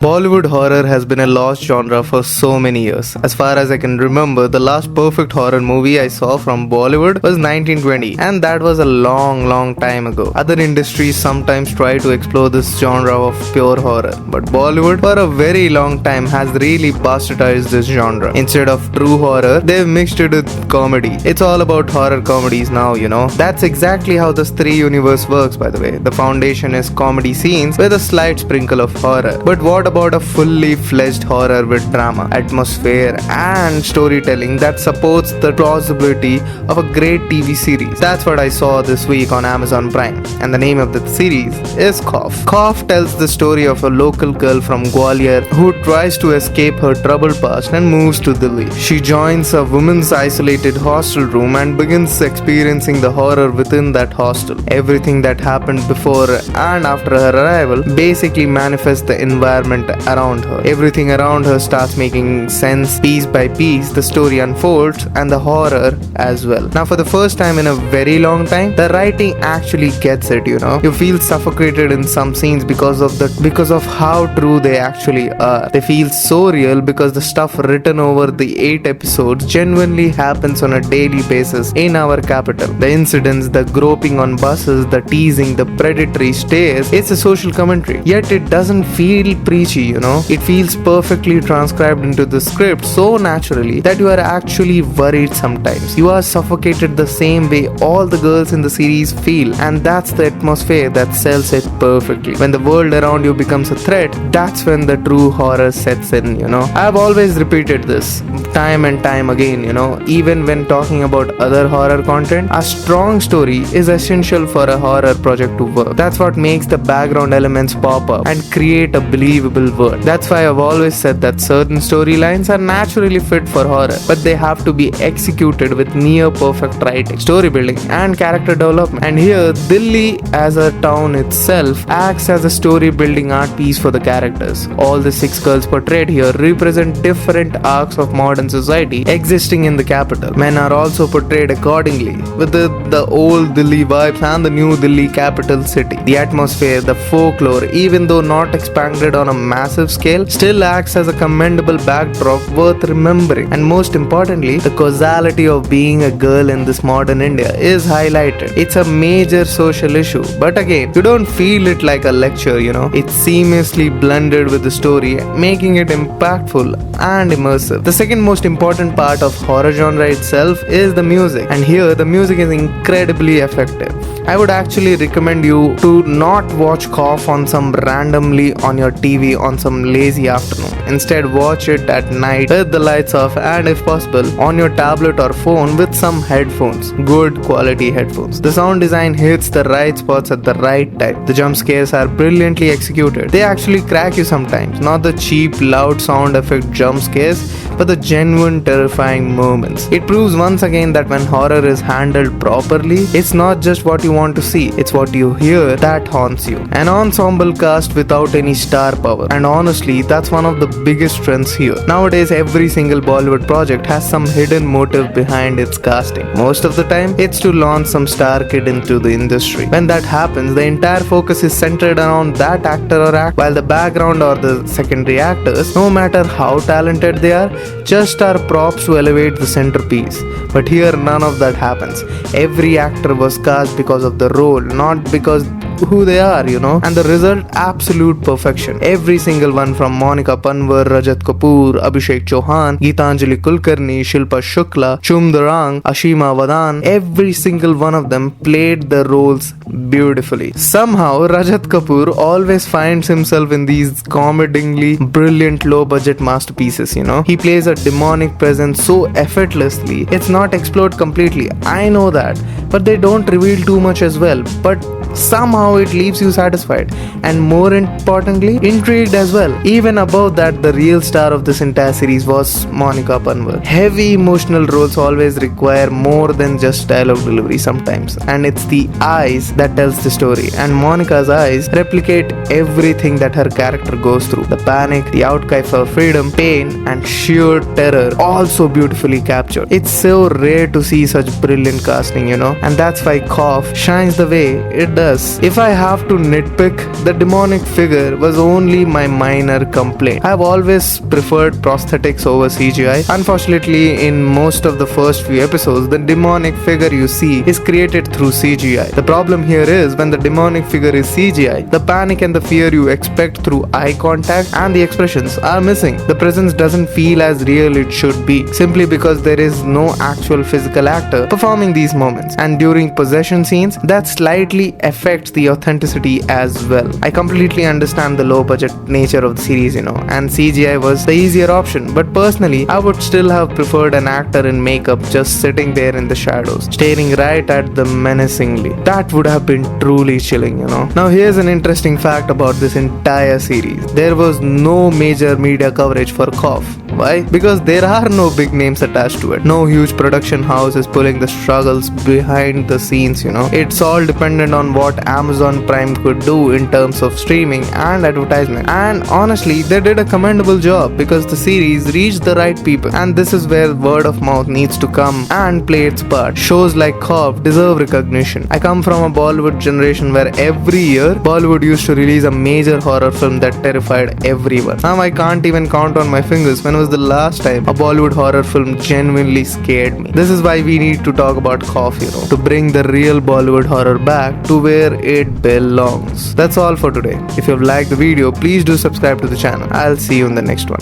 Bollywood horror has been a lost genre for so many years. As far as I can remember, the last perfect horror movie I saw from Bollywood was 1920, and that was a long time ago. Other industries sometimes try to explore this genre of pure horror, but Bollywood for a very long time has really bastardized this genre. Instead of true horror, they've mixed it with comedy. It's all about horror comedies now, you know. That's exactly how the Stree universe works, by the way. The foundation is comedy scenes with a slight sprinkle of horror. But what about a fully fledged horror with drama, atmosphere, and storytelling that supports the plausibility of a great TV series? That's what I saw this week on Amazon Prime, and the name of the series is Khauf. Khauf tells the story of a local girl from Gwalior who tries to escape her troubled past and moves to Delhi. She joins a woman's isolated hostel room and begins experiencing the horror within that hostel. Everything that happened before and after her arrival basically manifests the environment around her. Everything around her starts making sense piece by piece. The story unfolds and the horror as well. Now, for the first time in a very long time, the writing actually gets it, you know. You feel suffocated in some scenes because of how true they actually are. They feel so real because the stuff written over the 8 episodes genuinely happens on a daily basis in our capital. The incidents, the groping on buses, the teasing, the predatory stares, it's a social commentary. Yet it doesn't feel preachy, you know. It feels perfectly transcribed into the script so naturally that you are actually worried sometimes. You are suffocated the same way all the girls in the series feel, and that's the atmosphere that sells it perfectly. When the world around you becomes a threat, that's when the true horror sets in, you know. I've always repeated this time and time again, you know. Even when talking about other horror content, a strong story is essential for a horror project to work. That's what makes the background elements pop up and create a believable world. That's why I've always said that certain storylines are naturally fit for horror, but they have to be executed with near perfect writing, story building, and character development. And here, Delhi as a town itself acts as a story building art piece for the characters. All the 6 girls portrayed here represent different arcs of modern society existing in the capital. Men are also portrayed accordingly, with the old Delhi vibes and the new Delhi capital city. The atmosphere, the folklore, even though not expanded on a massive scale, still acts as a commendable backdrop worth remembering. And most importantly, the causality of being a girl in this modern India is highlighted. It's a major social issue, but again, you don't feel it like a lecture, you know. It's seamlessly blended with the story, making it impactful and immersive. The second most important part of horror genre itself is the music, and here the music is incredibly effective. I would actually recommend you to not watch Khauf on some randomly on your TV on some lazy afternoon. Instead, watch it at night with the lights off, and if possible on your tablet or phone with some headphones, good quality headphones. The sound design hits the right spots at the right time. The jump scares are brilliantly executed. They actually crack you sometimes, not the cheap loud sound effect jump scares, but the genuine terrifying moments. It proves once again that when horror is handled properly, it's not just what you want to see, it's what you hear that haunts you. An ensemble cast without any star power, and honestly, that's one of the biggest strengths here. Nowadays, every single Bollywood project has some hidden motive behind its casting. Most of the time, it's to launch some star kid into the industry. When that happens, the entire focus is centered around that actor or act, while the background or the secondary actors, no matter how talented they are, just are props to elevate the centerpiece. But here, none of that happens. Every actor was cast because of the role, not because who they are, you know. And the result, absolute perfection. Every single one, from Monika, Panwar, Rajat, Kapoor, Abhishek Chauhan, Geetanjali Kulkarni, Shilpa Shukla, Chum Durang, Ashima Vadan, every single one of them played the roles beautifully. Somehow, Rajat Kapoor always finds himself in these comedingly brilliant low-budget masterpieces, you know. He plays a demonic presence so effortlessly. It's not explored completely, I know that, but they don't reveal too much as well. But somehow it leaves you satisfied, and more importantly, intrigued as well. Even above that, the real star of this entire series was Monika Panwar. Heavy emotional roles always require more than just dialogue delivery sometimes, and it's the eyes that tells the story, and Monika's eyes replicate everything that her character goes through. The panic, the outcry for freedom, pain, and sheer terror, all so beautifully captured. It's so rare to see such brilliant casting, you know, and that's why Khauf shines the way it does. If I have to nitpick, the demonic figure was only my minor complaint. I've always preferred prosthetics over CGI. Unfortunately, in most of the first few episodes, the demonic figure you see is created through CGI. The problem here is when the demonic figure is CGI, the panic and the fear you expect through eye contact and the expressions are missing. The presence doesn't feel as real it should be, simply because there is no actual physical actor performing these moments. And during possession scenes, that slightly affects the authenticity as well. I completely understand the low budget nature of the series, and CGI was the easier option, but personally, I would still have preferred an actor in makeup just sitting there in the shadows, staring right at them menacingly. That would have been truly chilling. Now here's an interesting fact about this entire series. There was no major media coverage for Khauf. Why? Because there are no big names attached to it. No huge production house is pulling the struggles behind the scenes, It's all dependent on what Amazon Prime could do in terms of streaming and advertisement. And honestly, they did a commendable job because the series reached the right people. And this is where word of mouth needs to come and play its part. Shows like Khauf deserve recognition. I come from a Bollywood generation where every year Bollywood used to release a major horror film that terrified everyone. Now I can't even count on my fingers when was the last time a Bollywood horror film genuinely scared me. This is why we need to talk about Khauf, to bring the real Bollywood horror back to where it belongs. That's all for today. If you've liked the video, please do subscribe to the channel. I'll see you in the next one.